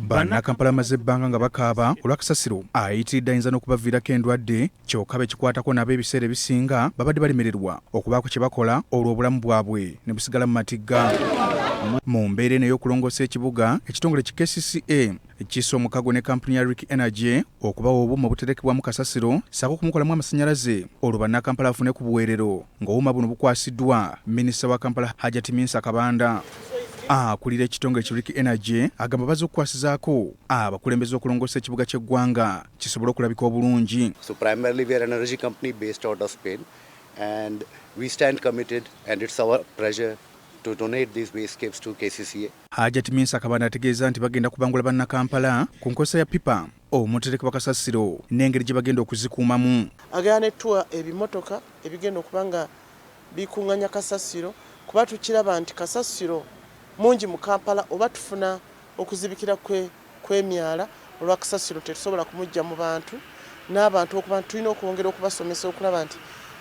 Bannakampala bamaze ebbanga nga bakaaba olwa Kasasiro ayitiridde ayinza n'okubaviirako endwadde kyokka bekikwatako nabo ebiseera ebisinga babadde balemererwa okubaako kye bakola olwo obulamu bwabwe ne busigala mu matigga. Mu mbeera eno ey'okulongoosa ekibuga, ekitongole ki KCCA kisse omukago ne kampuni ya Rick Energy okubawa obuuma obuterekebwamu Kasasiro ssaako okumukolamu amasannyalaze olwo bannakampala bafune ku buweerero ng'obuuma buno bukwasiddwa minisita wa Kampala Hajati Kabanda. Akulira ekitongole ki Rick Energy agamba bazze okukwasizaako abakulembeze okulongoosa ekibuga ky'eggwanga kisobole okulabika obulungi. So primarily we are an energy company based out of Spain and we stand committed and it's our pleasure to donate these wastegapes to KCCA. Hajati Kabanda ategeeza nti bagenda kubangula bannakampala ku nkozesa ya pipa omuterekebwa Kasasiro n'engeri gye bagenda okuzikuumamu. Agenda nettuwa ebimotoka ebigenda okuba nga bikuŋŋanya Kasasiro kuba tukiraba nti Kasasiro mungi mu Kampala oba tufuna okuzibikira kw'emyala olwa Kasasiro tetusobola kumujja mu bantu n'abantu okuba tulina okwongera okubasomesa okulaba nti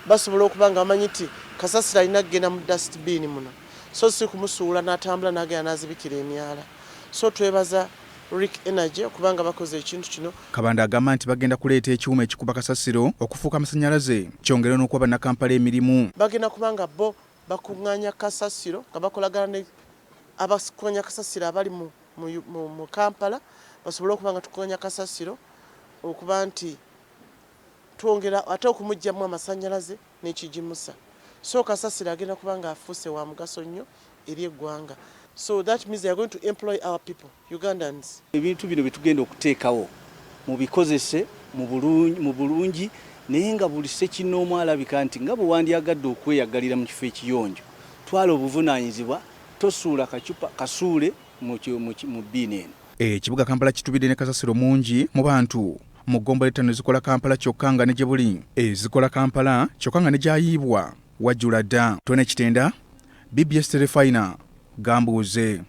basobola okuba nga bamanyi nti Kasasiro alina kugenda mu dustbin muno so si kumusuula n'atambula n'agenda n'azibikira emyala. So twebaza Rick Energy okubanga bakoze ekintu kino. Kabanda agamba nti bagenda kuleeta ekyuma ekikuba Kasasiro okufuuka amasannyalaze kyongera n'okuwa bannakampala emirimu. Bagenda kubanga bo bakuŋŋaanya Kasasiro nga bakolagana ne abakuŋŋaanya Kasasiro abali mu Kampala basobole okuba nga tukuŋŋaanya Kasasiro okuba nti twongera ate okumugyamu amasannyalaze n'ekigimusa. So Kasasiro agenda kuba nga afuuse wa mugaso nnyo eri eggwanga. So that means they are going to employ our people, Ugandans. Ebintu bino bitugenda okuteekawo mubikozese mu bulungi naye nga buli ssekinnoomu alabika nti nga bwe wandyagadde okweyagalira mu kifo ekiyonjo twala obuvunaanyizibwa tosuula kacupa kasuule mu bbiini eno. Ekibuga Kampala kitubidde ne Kasasiro mungi mu bantu mu ggombolola ttaano ezikola Kampala kyokka nga ne gye buli ezikola Kampala kyokka nga ne gy'ayiibwa wajjula dda. Tone Kitenda, BBS Terefayina, Gambuuze.